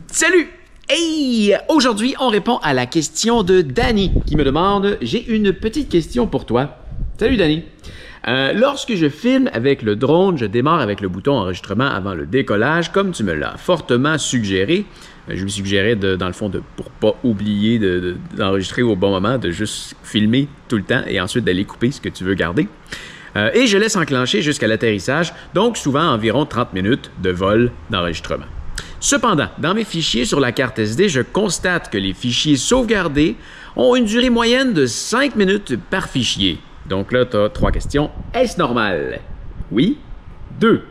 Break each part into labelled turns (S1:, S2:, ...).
S1: Salut! Hey! Aujourd'hui, on répond à la question de Danny qui me demande « J'ai une petite question pour toi. » Salut Danny! Lorsque je filme avec le drone, je démarre avec le bouton enregistrement avant le décollage, comme tu me l'as fortement suggéré. Je lui suggérais, dans le fond, pour pas oublier d'enregistrer au bon moment, de juste filmer tout le temps et ensuite d'aller couper ce que tu veux garder. Et je laisse enclencher jusqu'à l'atterrissage, donc souvent environ 30 minutes de vol d'enregistrement. Cependant, dans mes fichiers sur la carte SD, je constate que les fichiers sauvegardés ont une durée moyenne de 5 minutes par fichier. Donc là, tu as 3 questions. Est-ce normal? Oui. 2.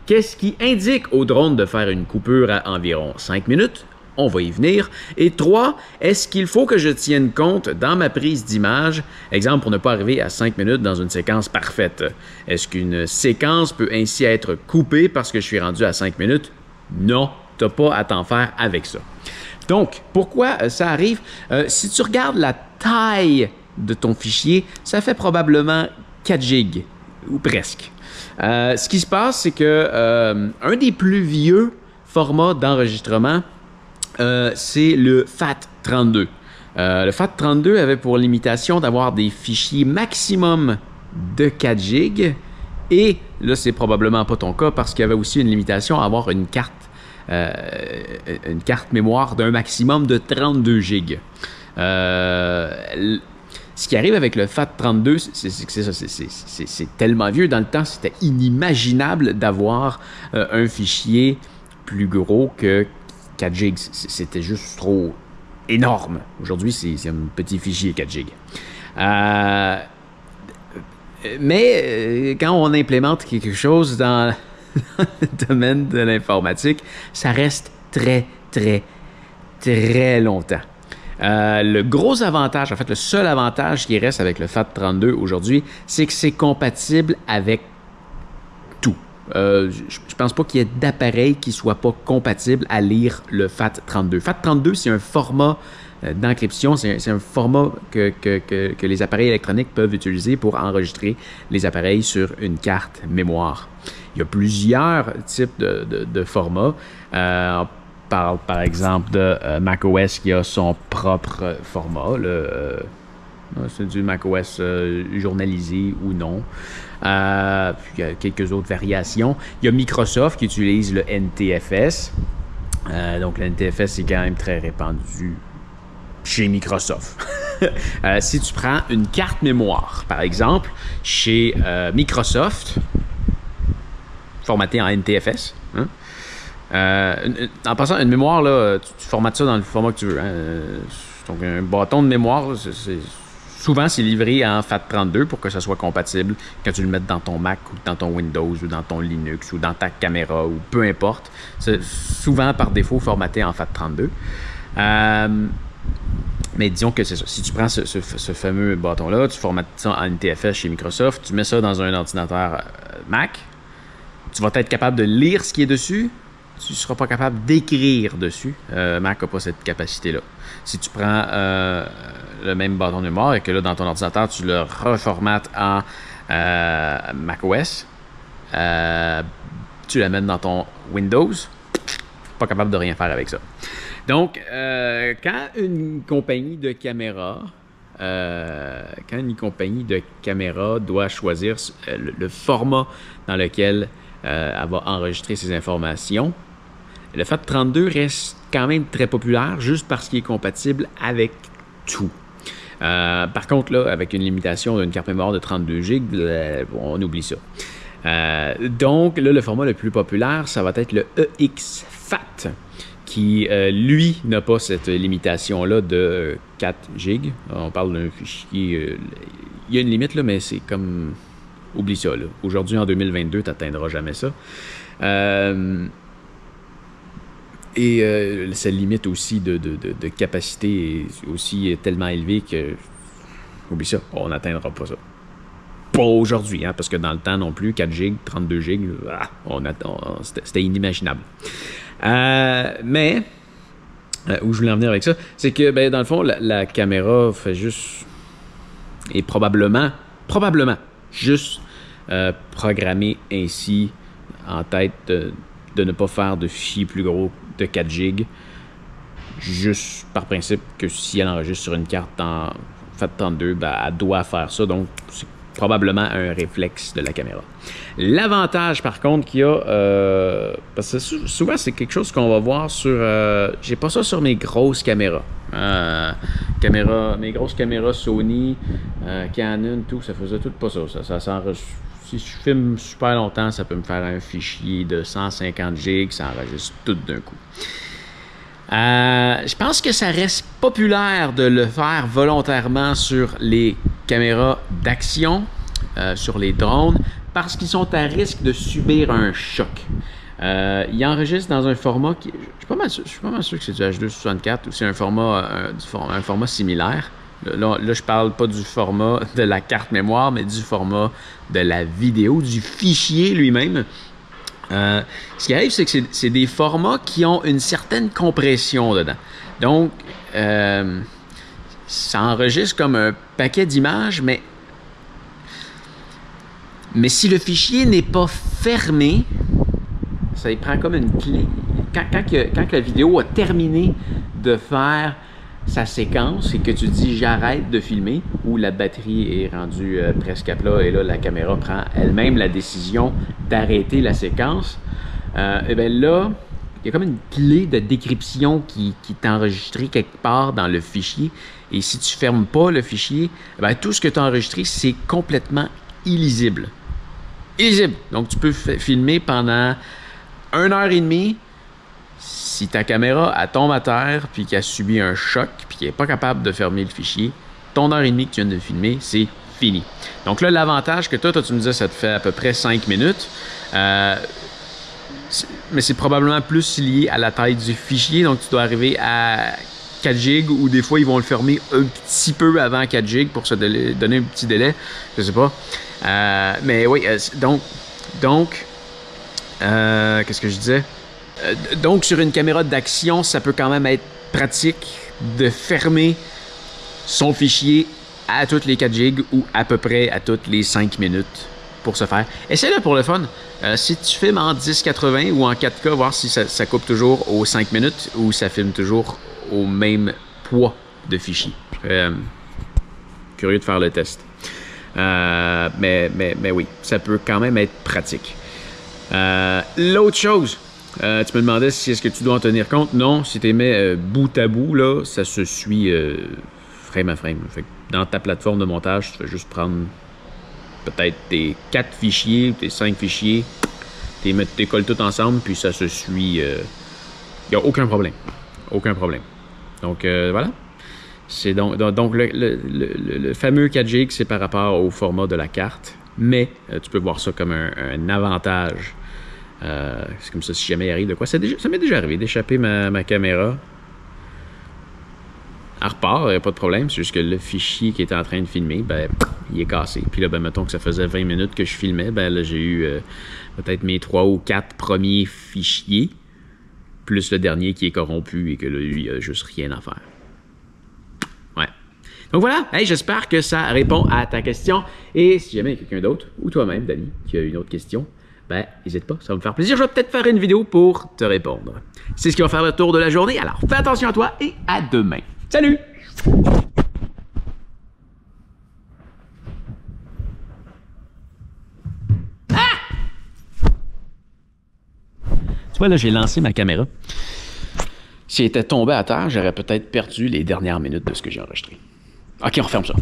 S1: Qu'est-ce qui indique au drone de faire une coupure à environ 5 minutes? On va y venir. Et 3. Est-ce qu'il faut que je tienne compte dans ma prise d'image, exemple pour ne pas arriver à 5 minutes dans une séquence parfaite? Est-ce qu'une séquence peut ainsi être coupée parce que je suis rendu à 5 minutes? Non, tu n'as pas à t'en faire avec ça. Donc, pourquoi ça arrive? Si tu regardes la taille de ton fichier, ça fait probablement 4 gigs, ou presque. Ce qui se passe, c'est que un des plus vieux formats d'enregistrement, c'est le FAT32. Le FAT32 avait pour limitation d'avoir des fichiers maximum de 4 gigs. Et là, c'est probablement pas ton cas parce qu'il y avait aussi une limitation à avoir une carte mémoire d'un maximum de 32 gigs. Ce qui arrive avec le FAT32, c'est tellement vieux. Dans le temps, c'était inimaginable d'avoir un fichier plus gros que 4 gigs. C'était juste trop énorme. Aujourd'hui, c'est un petit fichier 4 gigs. Mais quand on implémente quelque chose dans le domaine de l'informatique, ça reste très, très, très longtemps. Le gros avantage, en fait, le seul avantage qui reste avec le FAT32 aujourd'hui, c'est que c'est compatible avec tout. Je ne pense pas qu'il y ait d'appareil qui ne soit pas compatible à lire le FAT32. FAT32, c'est un format d'encryption, c'est un format que les appareils électroniques peuvent utiliser pour enregistrer les appareils sur une carte mémoire. Il y a plusieurs types de formats. On parle par exemple de macOS qui a son propre format. C'est du macOS journalisé ou non. Puis il y a quelques autres variations. Il y a Microsoft qui utilise le NTFS. Donc le NTFS, c'est quand même très répandu chez Microsoft. Si tu prends une carte mémoire, par exemple, chez Microsoft, formatée en NTFS, hein? En passant, une mémoire, là, tu formates ça dans le format que tu veux. Hein? Donc, un bâton de mémoire, souvent, c'est livré en FAT32 pour que ça soit compatible quand tu le mets dans ton Mac ou dans ton Windows ou dans ton Linux ou dans ta caméra ou peu importe. C'est souvent, par défaut, formaté en FAT32. Mais disons que c'est ça. Si tu prends ce fameux bâton-là, tu formates ça en NTFS chez Microsoft, tu mets ça dans un ordinateur Mac, tu vas être capable de lire ce qui est dessus, tu ne seras pas capable d'écrire dessus. Mac n'a pas cette capacité-là. Si tu prends le même bâton de mémoire et que là, dans ton ordinateur, tu le reformates en macOS, tu l'amènes dans ton Windows, pas capable de rien faire avec ça. Donc, quand une compagnie de caméra doit choisir le format dans lequel elle va enregistrer ses informations, le FAT32 reste quand même très populaire juste parce qu'il est compatible avec tout. Par contre, là, avec une limitation d'une carte mémoire de 32 GB, on oublie ça. Donc, là, le format le plus populaire, ça va être le EXFAT, qui, lui, n'a pas cette limitation-là de 4 GB. On parle d'un fichier... il y a une limite, là, mais c'est comme... Oublie ça, là. Aujourd'hui, en 2022, tu n'atteindras jamais ça. Et sa limite aussi de capacité est aussi tellement élevée que... Oublie ça, on n'atteindra pas ça. Pas aujourd'hui, hein, parce que dans le temps non plus, 4 GB, 32 GB, c'était inimaginable. Mais, où je voulais en venir avec ça, c'est que, ben, dans le fond, la caméra fait juste... Et probablement, juste programmer ainsi en tête de ne pas faire de fichiers plus gros de 4 gigs, juste par principe que si elle enregistre sur une carte en FAT32, ben, elle doit faire ça. Donc, c'est probablement un réflexe de la caméra. L'avantage, par contre, qu'il y a, parce que souvent, c'est quelque chose qu'on va voir sur... j'ai pas ça sur mes grosses caméras. Mes grosses caméras Sony, Canon, tout, ça faisait tout pas ça. Si je filme super longtemps, ça peut me faire un fichier de 150 gigs, ça enregistre tout d'un coup. Je pense que ça reste populaire de le faire volontairement sur les caméras d'action, sur les drones, parce qu'ils sont à risque de subir un choc. Ils enregistrent dans un format qui... Je suis pas mal sûr que c'est du H264 ou c'est un format similaire. Là, je parle pas du format de la carte mémoire, mais du format de la vidéo, du fichier lui-même. Ce qui arrive, c'est que c'est des formats qui ont une certaine compression dedans. Donc, ça enregistre comme un paquet d'images, mais si le fichier n'est pas fermé, ça y prend comme une clé. Quand la vidéo a terminé de faire sa séquence et que tu dis j'arrête de filmer ou la batterie est rendue presque à plat et là la caméra prend elle-même la décision d'arrêter la séquence, et bien là il y a comme une clé de décryption qui est enregistrée quelque part dans le fichier et si tu fermes pas le fichier, bien, tout ce que tu as enregistré c'est complètement illisible. Donc tu peux filmer pendant 1h30. Si ta caméra elle tombe à terre puis qu'elle subit un choc puis qu'elle n'est pas capable de fermer le fichier, ton heure et demie que tu viens de filmer, c'est fini. Donc là, l'avantage que toi, tu me disais, ça te fait à peu près 5 minutes. Mais c'est probablement plus lié à la taille du fichier. Donc tu dois arriver à 4 gigs ou des fois, ils vont le fermer un petit peu avant 4 gigs pour se donner un petit délai. Je sais pas. Mais oui, donc qu'est-ce que je disais? Donc, sur une caméra d'action, ça peut quand même être pratique de fermer son fichier à toutes les 4 gigs ou à peu près à toutes les 5 minutes pour ce faire. Essaye-le pour le fun. Si tu filmes en 1080 ou en 4K, voir si ça coupe toujours aux 5 minutes ou ça filme toujours au même poids de fichier. Curieux de faire le test. Mais oui, ça peut quand même être pratique. L'autre chose... tu me demandais si est-ce que tu dois en tenir compte. Non, si tu les mets bout à bout, là, ça se suit frame à frame. Fait que dans ta plateforme de montage, tu fais juste prendre peut-être tes 4 fichiers, tes 5 fichiers, t'es colles tout ensemble, puis ça se suit. Il n'y a aucun problème. Aucun problème. Donc, voilà. C'est donc le fameux 4 GB, c'est par rapport au format de la carte, mais tu peux voir ça comme un avantage. C'est comme ça si jamais il arrive de quoi. Ça m'est déjà arrivé d'échapper ma caméra. Elle repart, il n'y a pas de problème. C'est juste que le fichier qui était en train de filmer, ben, il est cassé. Puis là, ben, mettons que ça faisait 20 minutes que je filmais. Ben, là, j'ai eu peut-être mes 3 ou 4 premiers fichiers, plus le dernier qui est corrompu et que là, lui, il n'a juste rien à faire. Ouais. Donc voilà, hey, j'espère que ça répond à ta question. Et si jamais il y a quelqu'un d'autre, ou toi-même, Danny, qui a une autre question, ben, n'hésite pas, ça va me faire plaisir. Je vais peut-être faire une vidéo pour te répondre. C'est ce qui va faire le tour de la journée. Alors, fais attention à toi et à demain. Salut! Ah! Tu vois, là, j'ai lancé ma caméra. Si elle était tombée à terre, j'aurais peut-être perdu les dernières minutes de ce que j'ai enregistré. OK, on ferme ça.